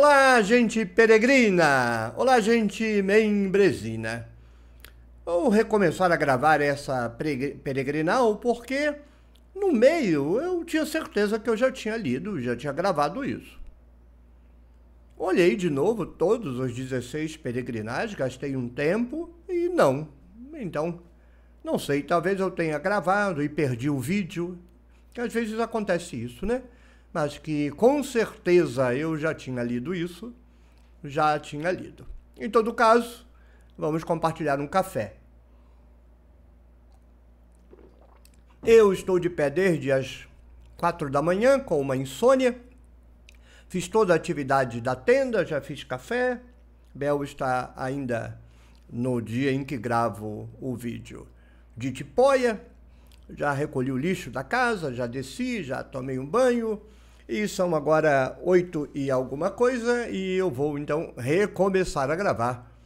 Olá, gente peregrina! Olá, gente membresina! Vou recomeçar a gravar essa peregrinal porque no meio eu tinha certeza que eu já tinha lido, já tinha gravado isso. Olhei de novo todos os 16 peregrinais, gastei um tempo e não. Então, não sei, talvez eu tenha gravado e perdi o vídeo, que às vezes acontece isso, né? Mas que com certeza eu já tinha lido isso, já tinha lido. Em todo caso, vamos compartilhar um café. Eu estou de pé desde as 4 da manhã com uma insônia. Fiz toda a atividade da tenda, já fiz café. Bel está ainda no dia em que gravo o vídeo de tipóia. Já recolhi o lixo da casa, já desci, já tomei um banho. E são agora 8 e alguma coisa e eu vou então recomeçar a gravar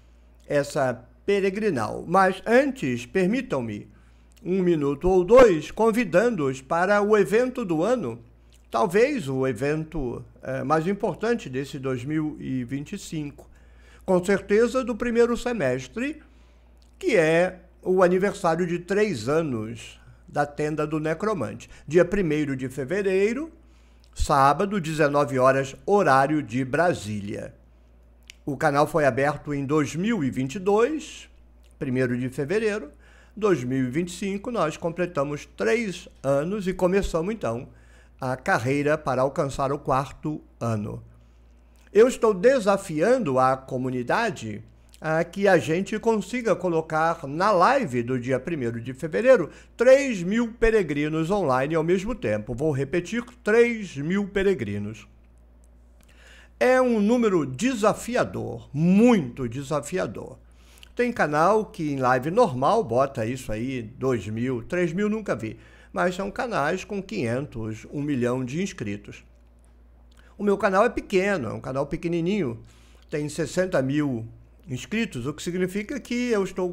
essa peregrinal. Mas antes, permitam-me 1 minuto ou 2 convidando-os para o evento do ano, talvez o evento mais importante desse 2025, com certeza do primeiro semestre, que é o aniversário de 3 anos da Tenda do Necromante. Dia 1º de fevereiro, sábado, 19 horas, horário de Brasília. O canal foi aberto em 2022, 1º de fevereiro. 2025, nós completamos 3 anos e começamos, então, a carreira para alcançar o 4º ano. Eu estou desafiando a comunidade a que a gente consiga colocar na live do dia 1º de fevereiro 3.000 peregrinos online ao mesmo tempo. Vou repetir, 3.000 peregrinos. É um número desafiador, muito desafiador. Tem canal que em live normal bota isso aí, 2.000, 3.000 nunca vi, mas são canais com 500, 1 milhão de inscritos. O meu canal é pequeno, é um canal pequenininho, tem 60 mil inscritos, o que significa que eu estou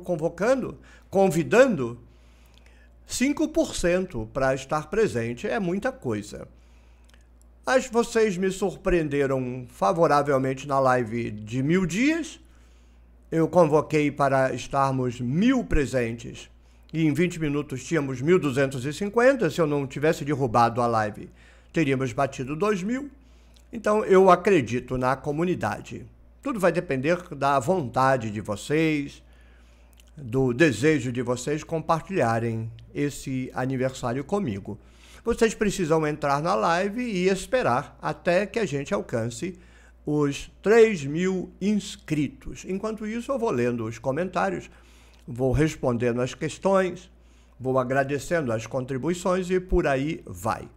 convidando 5% para estar presente. É muita coisa. Mas vocês me surpreenderam favoravelmente na live de 1000 dias. Eu convoquei para estarmos 1000 presentes e em 20 minutos tínhamos 1.250. Se eu não tivesse derrubado a live, teríamos batido 2.000. Então eu acredito na comunidade. Tudo vai depender da vontade de vocês, do desejo de vocês compartilharem esse aniversário comigo. Vocês precisam entrar na live e esperar até que a gente alcance os 3.000 inscritos. Enquanto isso, eu vou lendo os comentários, vou respondendo as questões, vou agradecendo as contribuições e por aí vai.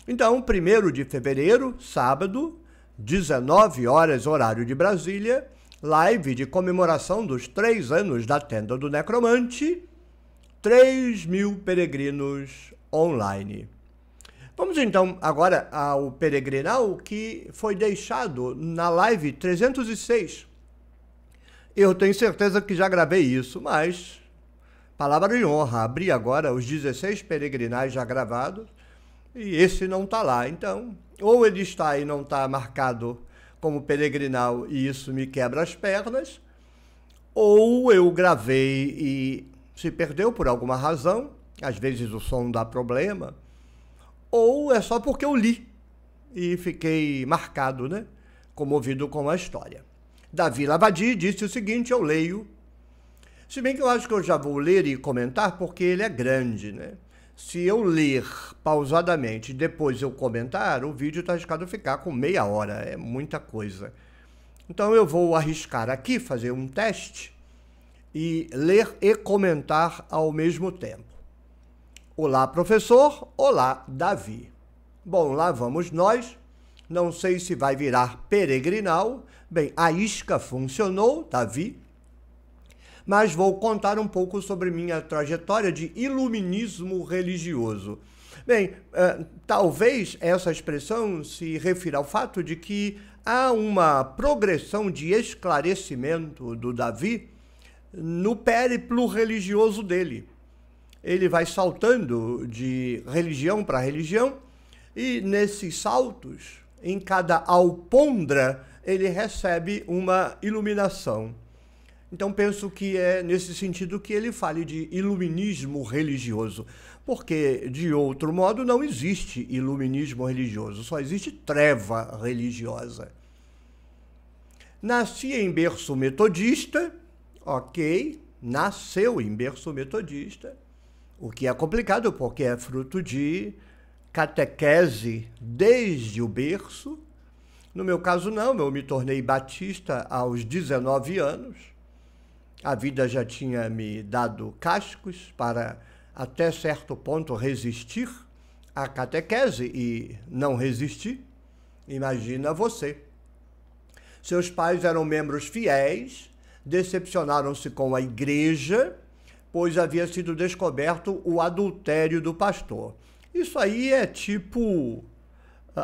Então, 1º de fevereiro, sábado, 19 horas, horário de Brasília, live de comemoração dos 3 anos da Tenda do Necromante, 3.000 peregrinos online. Vamos então agora ao peregrinal que foi deixado na live 306. Eu tenho certeza que já gravei isso, mas, palavra de honra, abri agora os 16 peregrinais já gravados e esse não está lá. Então, ou ele está e não está marcado como peregrinal e isso me quebra as pernas, ou eu gravei e se perdeu por alguma razão, às vezes o som dá problema, ou é só porque eu li e fiquei marcado, né? Comovido com a história. Davi Lavadi disse o seguinte, eu leio, se bem que eu acho que eu já vou ler e comentar porque ele é grande, né? Se eu ler pausadamente e depois eu comentar, o vídeo está arriscado a ficar com meia hora, é muita coisa. Então eu vou arriscar aqui, fazer um teste e ler e comentar ao mesmo tempo. Olá, professor. Olá, Davi. Bom, lá vamos nós. Não sei se vai virar peregrinal. Bem, a isca funcionou, Davi. Mas vou contar um pouco sobre minha trajetória de iluminismo religioso. Bem, talvez essa expressão se refira ao fato de que há uma progressão de esclarecimento do Davi no périplo religioso dele. Ele vai saltando de religião para religião e nesses saltos, em cada alpondra ele recebe uma iluminação. Então penso que é nesse sentido que ele fale de iluminismo religioso, porque de outro modo não existe iluminismo religioso, só existe treva religiosa. Nasci em berço metodista, ok, nasceu em berço metodista, o que é complicado porque é fruto de catequese desde o berço. No meu caso não, eu me tornei batista aos 19 anos. A vida já tinha me dado cascos para, até certo ponto, resistir à catequese e não resisti. Imagina você. Seus pais eram membros fiéis, decepcionaram-se com a igreja, pois havia sido descoberto o adultério do pastor. Isso aí é tipo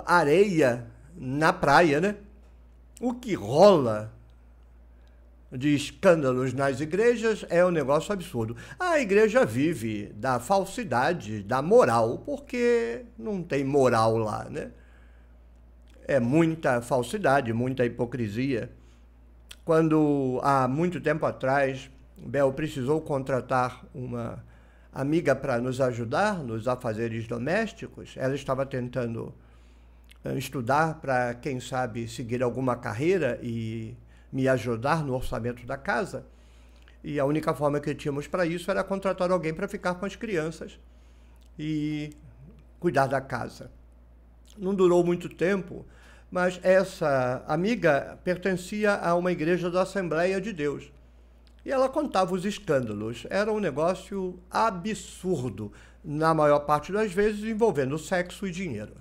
areia na praia, né? O que rola de escândalos nas igrejas é um negócio absurdo. A igreja vive da falsidade, da moral, porque não tem moral lá, né? É muita falsidade, muita hipocrisia. Quando, há muito tempo atrás, Bel precisou contratar uma amiga para nos ajudar nos afazeres domésticos, ela estava tentando estudar para, quem sabe, seguir alguma carreira e me ajudar no orçamento da casa. E a única forma que tínhamos para isso era contratar alguém para ficar com as crianças e cuidar da casa. Não durou muito tempo, mas essa amiga pertencia a uma igreja da Assembleia de Deus. E ela contava os escândalos. Era um negócio absurdo, na maior parte das vezes envolvendo sexo e dinheiro.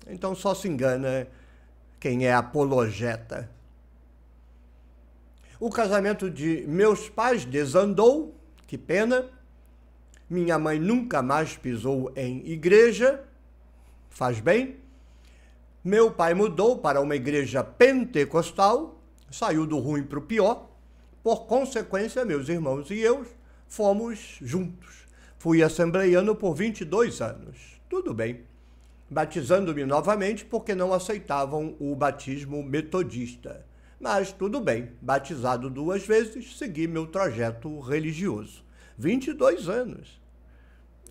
Então só se engana quem é apologeta. O casamento de meus pais desandou, que pena. Minha mãe nunca mais pisou em igreja, faz bem. Meu pai mudou para uma igreja pentecostal, saiu do ruim para o pior. Por consequência, meus irmãos e eu fomos juntos. Fui assembleiano por 22 anos. Tudo bem. Batizando-me novamente porque não aceitavam o batismo metodista. Mas tudo bem, batizado 2 vezes, segui meu trajeto religioso. 22 anos.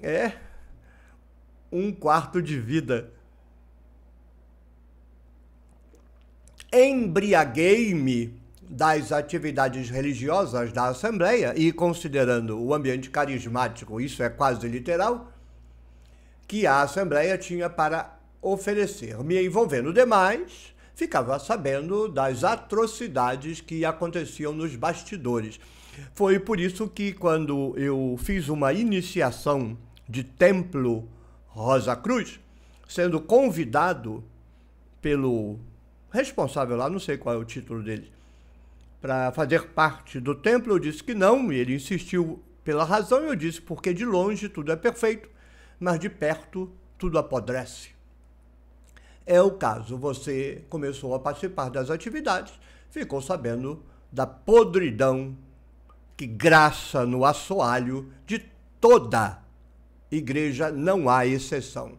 É um quarto de vida. Embriaguei-me das atividades religiosas da Assembleia e, considerando o ambiente carismático, isso é quase literal, que a Assembleia tinha para oferecer. Me envolvendo demais, ficava sabendo das atrocidades que aconteciam nos bastidores. Foi por isso que, quando eu fiz uma iniciação de Templo Rosa Cruz, sendo convidado pelo responsável lá, não sei qual é o título dele, para fazer parte do templo, eu disse que não, e ele insistiu pela razão, e eu disse porque de longe tudo é perfeito, mas de perto tudo apodrece. É o caso, você começou a participar das atividades, ficou sabendo da podridão que graça no assoalho de toda igreja, não há exceção.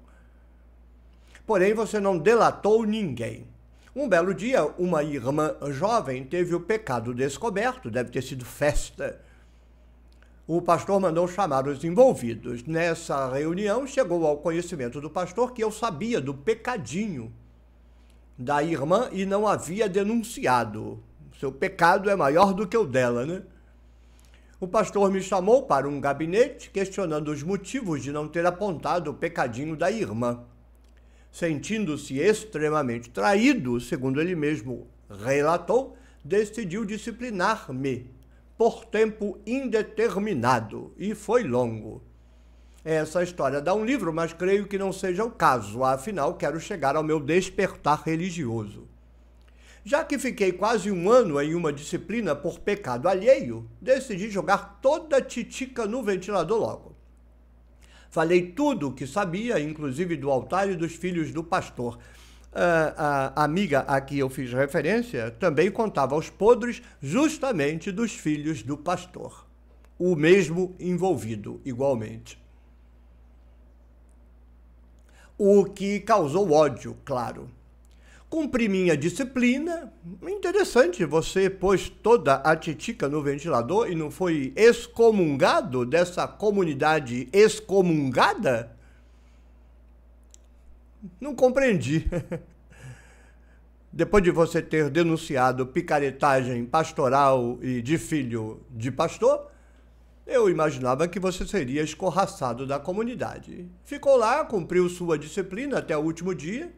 Porém, você não delatou ninguém. Um belo dia, uma irmã jovem teve o pecado descoberto, deve ter sido festa. O pastor mandou chamar os envolvidos. Nessa reunião, chegou ao conhecimento do pastor que eu sabia do pecadinho da irmã e não havia denunciado. Seu pecado é maior do que o dela, né? O pastor me chamou para um gabinete, questionando os motivos de não ter apontado o pecadinho da irmã. Sentindo-se extremamente traído, segundo ele mesmo relatou, decidiu disciplinar-me por tempo indeterminado, e foi longo. Essa história dá um livro, mas creio que não seja o caso, afinal quero chegar ao meu despertar religioso. Já que fiquei quase 1 ano em uma disciplina por pecado alheio, decidi jogar toda a titica no ventilador logo. Falei tudo o que sabia, inclusive do altar e dos filhos do pastor. A amiga a que eu fiz referência também contava os podres justamente dos filhos do pastor. O mesmo envolvido, igualmente. O que causou ódio, claro. Cumpri minha disciplina. Interessante, você pôs toda a titica no ventilador e não foi excomungado dessa comunidade excomungada? Não compreendi. Depois de você ter denunciado picaretagem pastoral e de filho de pastor, eu imaginava que você seria escorraçado da comunidade. Ficou lá, cumpriu sua disciplina até o último dia,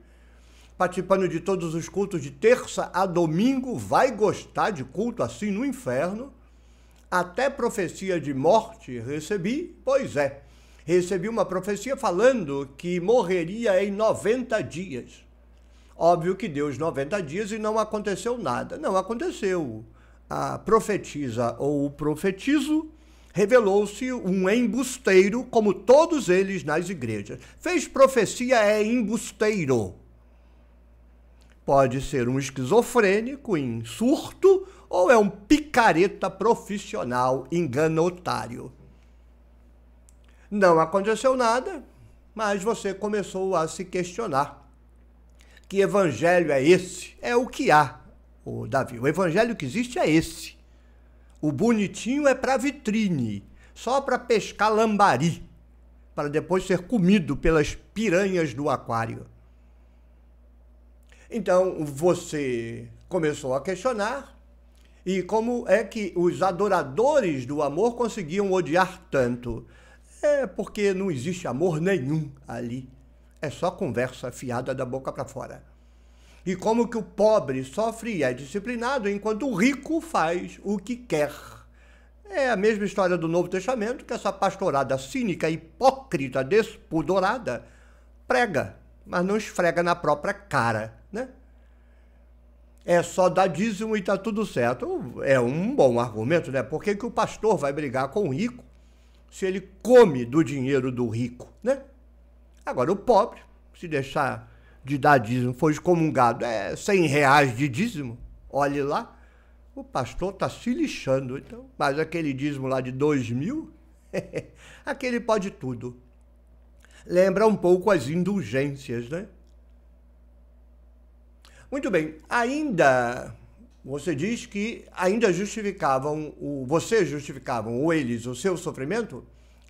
participando de todos os cultos de terça a domingo, vai gostar de culto assim no inferno. Até profecia de morte recebi, pois é, recebi uma profecia falando que morreria em 90 dias. Óbvio que deu os 90 dias e não aconteceu nada. Não aconteceu. A profetisa ou o profetizo revelou-se um embusteiro, como todos eles nas igrejas. Fez profecia, é embusteiro. Pode ser um esquizofrênico em surto ou é um picareta profissional enganotário. Não aconteceu nada, mas você começou a se questionar. Que evangelho é esse? É o que há, Davi. O evangelho que existe é esse. O bonitinho é para vitrine, só para pescar lambari, para depois ser comido pelas piranhas do aquário. Então, você começou a questionar, e como é que os adoradores do amor conseguiam odiar tanto? É porque não existe amor nenhum ali. É só conversa fiada da boca para fora. E como que o pobre sofre e é disciplinado, enquanto o rico faz o que quer. É a mesma história do Novo Testamento, que essa pastorada cínica, hipócrita, despudorada, prega, mas não esfrega na própria cara, né? É só dar dízimo e tá tudo certo. É um bom argumento, né? Por que que o pastor vai brigar com o rico se ele come do dinheiro do rico, né? Agora, o pobre, se deixar de dar dízimo, for excomungado, é R$100 de dízimo, olhe lá, o pastor está se lixando. Então, mas aquele dízimo lá de 2.000, aquele pode tudo. Lembra um pouco as indulgências, né? Muito bem, ainda, você diz que ainda justificavam, vocês justificavam, ou eles, o seu sofrimento,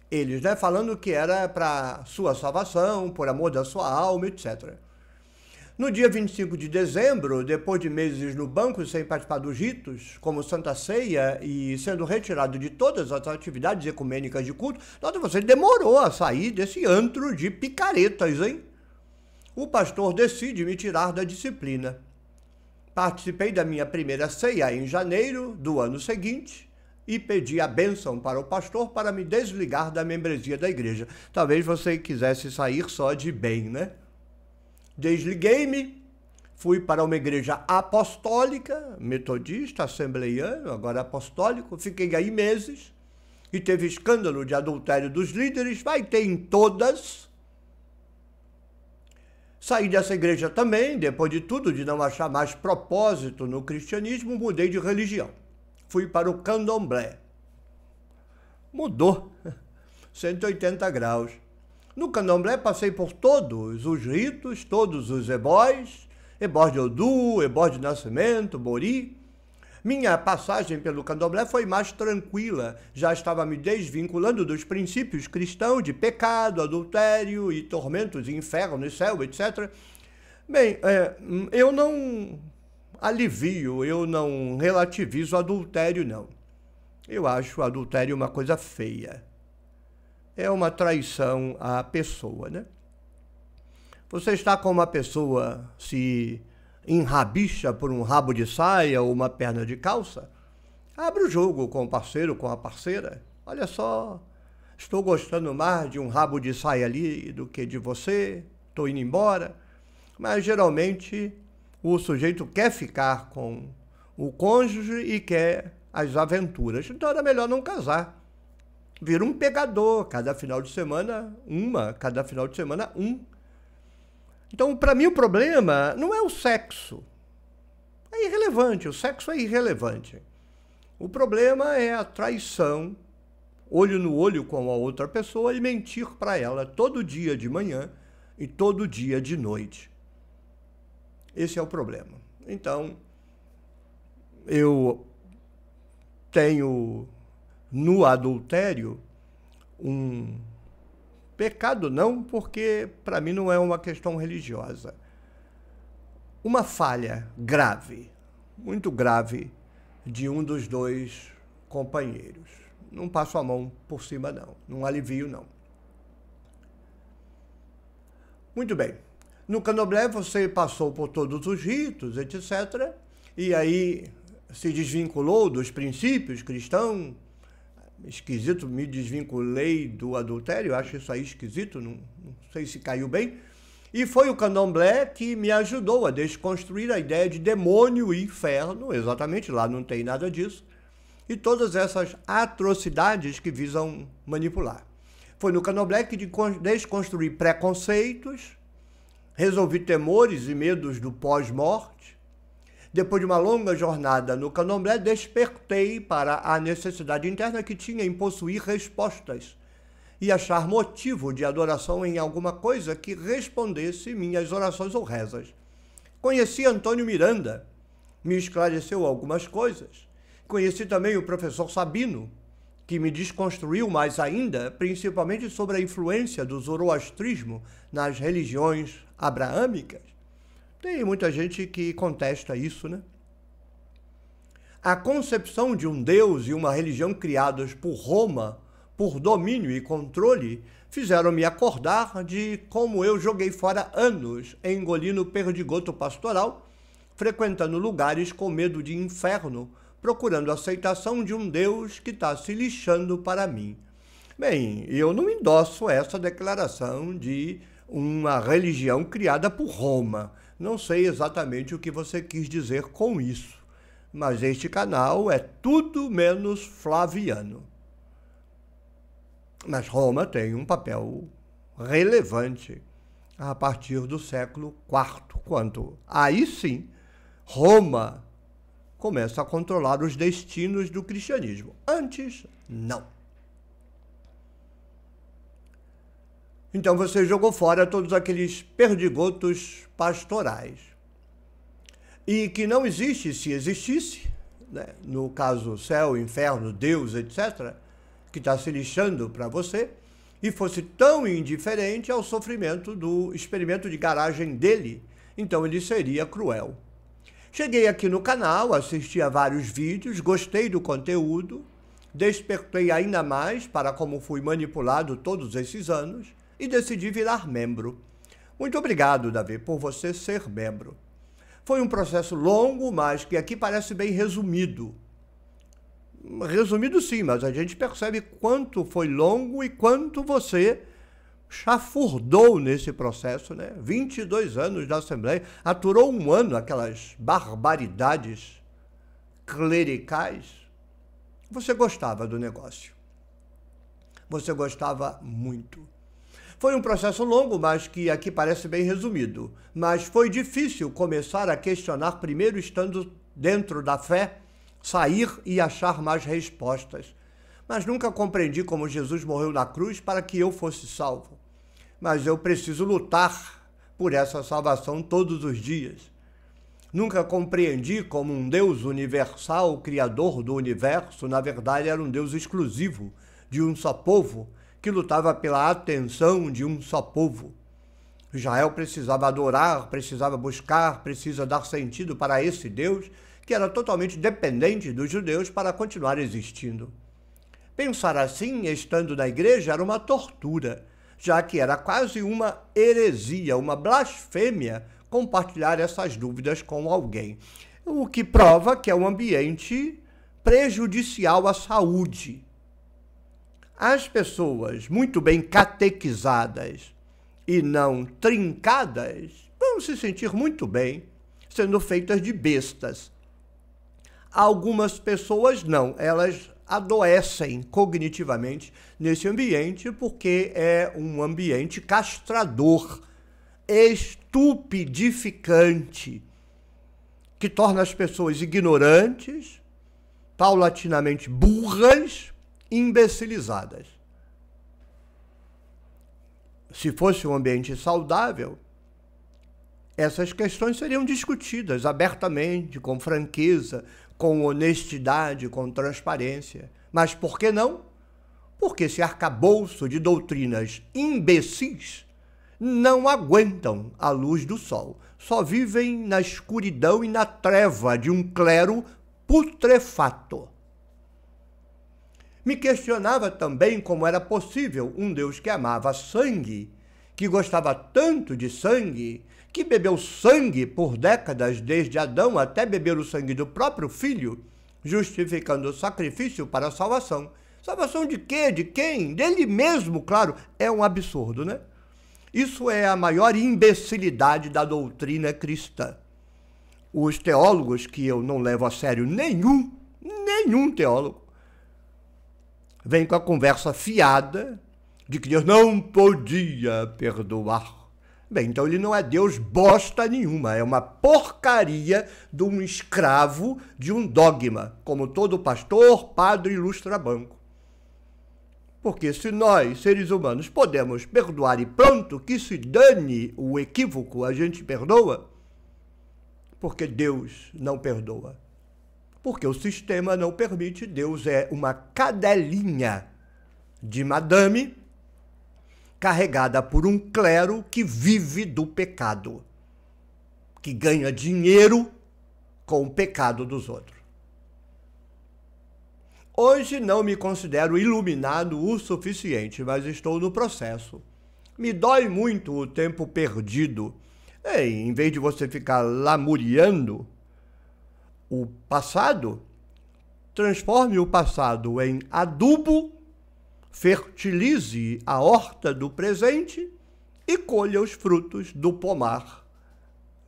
eles, né, falando que era para sua salvação, por amor da sua alma, etc. No dia 25 de dezembro, depois de meses no banco sem participar dos ritos, como Santa Ceia, e sendo retirado de todas as atividades ecumênicas de culto, nota, você demorou a sair desse antro de picaretas, hein? O pastor decide me tirar da disciplina. Participei da minha primeira ceia em janeiro do ano seguinte e pedi a bênção para o pastor para me desligar da membresia da igreja. Talvez você quisesse sair só de bem, né? Desliguei-me, fui para uma igreja apostólica, metodista, assembleiano, agora apostólico, fiquei aí meses e teve escândalo de adultério dos líderes, vai ter em todas. Saí dessa igreja também, depois de tudo, de não achar mais propósito no cristianismo, mudei de religião. Fui para o candomblé. Mudou, 180 graus. No candomblé passei por todos os ritos, todos os ebós, ebós de Odu, ebós de Nascimento, Bori. Minha passagem pelo candomblé foi mais tranquila, já estava me desvinculando dos princípios cristãos de pecado, adultério e tormentos, inferno e céu, etc. Bem, eu não alivio, eu não relativizo o adultério, não. Eu acho o adultério uma coisa feia. É uma traição à pessoa, né? Você está com uma pessoa se enrabicha por um rabo de saia ou uma perna de calça, abre o jogo com o parceiro, com a parceira. Olha só, estou gostando mais de um rabo de saia ali do que de você, estou indo embora. Mas geralmente o sujeito quer ficar com o cônjuge e quer as aventuras. Então era melhor não casar. Vira um pegador, cada final de semana cada final de semana um. Então, para mim, o problema não é o sexo. É irrelevante, o sexo é irrelevante. O problema é a traição, olho no olho com a outra pessoa e mentir para ela todo dia de manhã e todo dia de noite. Esse é o problema. Então, eu tenho no adultério um pecado, não, porque para mim não é uma questão religiosa. Uma falha grave, muito grave, de um dos dois companheiros. Não passo a mão por cima, não. Não alivio, não. Muito bem. No candomblé você passou por todos os ritos, etc. E aí se desvinculou dos princípios cristãos. Esquisito, me desvinculei do adultério, acho isso aí esquisito, não sei se caiu bem. E foi o candomblé que me ajudou a desconstruir a ideia de demônio e inferno, exatamente, lá não tem nada disso, e todas essas atrocidades que visam manipular. Foi no candomblé que desconstruí preconceitos, resolvi temores e medos do pós-morte. Depois de uma longa jornada no candomblé, despertei para a necessidade interna que tinha em possuir respostas e achar motivo de adoração em alguma coisa que respondesse minhas orações ou rezas. Conheci Antônio Miranda, me esclareceu algumas coisas. Conheci também o professor Sabino, que me desconstruiu mais ainda, principalmente sobre a influência do zoroastrismo nas religiões abraâmicas. Tem muita gente que contesta isso, né? A concepção de um Deus e uma religião criados por Roma, por domínio e controle, fizeram-me acordar de como eu joguei fora anos engolindo perdigoto pastoral, frequentando lugares com medo de inferno, procurando a aceitação de um Deus que está se lixando para mim. Bem, eu não endosso essa declaração de uma religião criada por Roma. Não sei exatamente o que você quis dizer com isso, mas este canal é tudo menos flaviano. Mas Roma tem um papel relevante a partir do século IV, quando aí sim Roma começa a controlar os destinos do cristianismo. Antes, não. Então você jogou fora todos aqueles perdigotos pastorais. E que não existe, se existisse, né? No caso céu, inferno, Deus, etc., que está se lixando para você, e fosse tão indiferente ao sofrimento do experimento de garagem dele, então ele seria cruel. Cheguei aqui no canal, assisti a vários vídeos, gostei do conteúdo, despertei ainda mais para como fui manipulado todos esses anos e decidi virar membro. Muito obrigado, Davi, por você ser membro. Foi um processo longo, mas que aqui parece bem resumido. Resumido sim, mas a gente percebe quanto foi longo e quanto você chafurdou nesse processo, né? 22 anos da Assembleia, aturou um ano aquelas barbaridades clericais. Você gostava do negócio. Você gostava muito. Foi um processo longo, mas que aqui parece bem resumido. Mas foi difícil começar a questionar primeiro estando dentro da fé, sair e achar mais respostas. Mas nunca compreendi como Jesus morreu na cruz para que eu fosse salvo. Mas eu preciso lutar por essa salvação todos os dias. Nunca compreendi como um Deus universal, criador do universo, na verdade era um Deus exclusivo de um só povo, que lutava pela atenção de um só povo. Israel precisava adorar, precisava buscar, precisa dar sentido para esse Deus, que era totalmente dependente dos judeus para continuar existindo. Pensar assim, estando na igreja, era uma tortura, já que era quase uma heresia, uma blasfêmia, compartilhar essas dúvidas com alguém. O que prova que é um ambiente prejudicial à saúde. As pessoas muito bem catequizadas e não trincadas vão se sentir muito bem sendo feitas de bestas. Algumas pessoas não, elas adoecem cognitivamente nesse ambiente porque é um ambiente castrador, estupidificante, que torna as pessoas ignorantes, paulatinamente burras, imbecilizadas. Se fosse um ambiente saudável, essas questões seriam discutidas abertamente, com franqueza, com honestidade, com transparência. Mas por que não? Porque esse arcabouço de doutrinas imbecis não aguentam a luz do sol. Só vivem na escuridão e na treva de um clero putrefato. Me questionava também como era possível um Deus que amava sangue, que gostava tanto de sangue, que bebeu sangue por décadas, desde Adão até beber o sangue do próprio filho, justificando o sacrifício para a salvação. Salvação de quê? De quem? Dele mesmo, claro. É um absurdo, né? Isso é a maior imbecilidade da doutrina cristã. Os teólogos, que eu não levo a sério nenhum teólogo, vem com a conversa fiada de que Deus não podia perdoar. Bem, então ele não é Deus bosta nenhuma, é uma porcaria de um escravo de um dogma, como todo pastor, padre e lustrabanco. Porque se nós, seres humanos, podemos perdoar e pronto, que se dane o equívoco, a gente perdoa, porque Deus não perdoa. Porque o sistema não permite, Deus é uma cadelinha de madame carregada por um clero que vive do pecado, que ganha dinheiro com o pecado dos outros. Hoje não me considero iluminado o suficiente, mas estou no processo. Me dói muito o tempo perdido. Em vez de você ficar lamuriando o passado, transforme o passado em adubo, fertilize a horta do presente e colha os frutos do pomar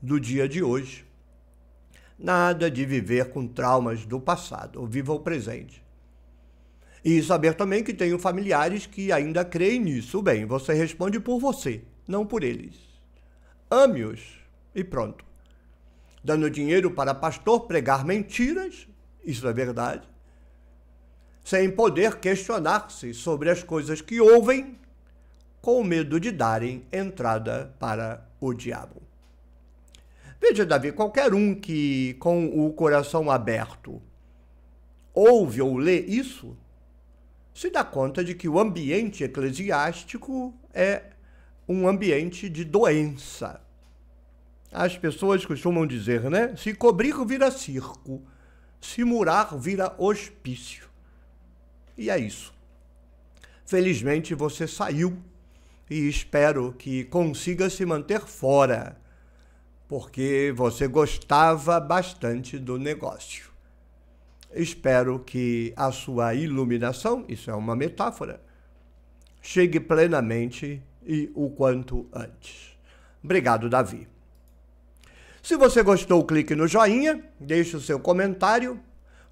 do dia de hoje. Nada de viver com traumas do passado, viva o presente. E saber também que tenho familiares que ainda creem nisso. Bem, você responde por você, não por eles. Ame-os e pronto. Dando dinheiro para pastor pregar mentiras, isso é verdade, sem poder questionar-se sobre as coisas que ouvem, com medo de darem entrada para o diabo. Veja, Davi, qualquer um que, com o coração aberto, ouve ou lê isso, se dá conta de que o ambiente eclesiástico é um ambiente de doença. As pessoas costumam dizer, né? Se cobrir vira circo, se murar vira hospício. E é isso. Felizmente você saiu e espero que consiga se manter fora, porque você gostava bastante do negócio. Espero que a sua iluminação, isso é uma metáfora, chegue plenamente e o quanto antes. Obrigado, Davi. Se você gostou, clique no joinha, deixe o seu comentário,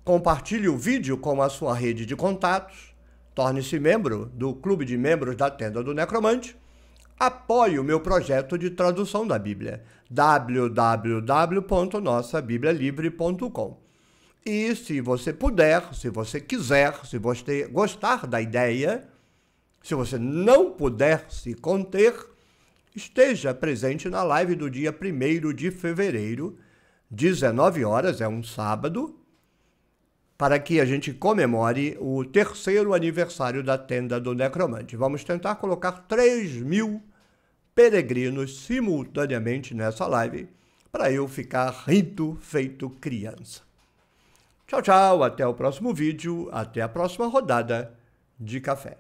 compartilhe o vídeo com a sua rede de contatos, torne-se membro do Clube de Membros da Tenda do Necromante, apoie o meu projeto de tradução da Bíblia, www.nossabiblialivre.com. E se você puder, se você quiser, se você gostar da ideia, se você não puder se conter, esteja presente na live do dia 1º de fevereiro, 19 horas, é um sábado, para que a gente comemore o 3º aniversário da Tenda do Necromante. Vamos tentar colocar 3.000 peregrinos simultaneamente nessa live, para eu ficar rindo feito criança. Tchau, tchau, até o próximo vídeo, até a próxima rodada de café.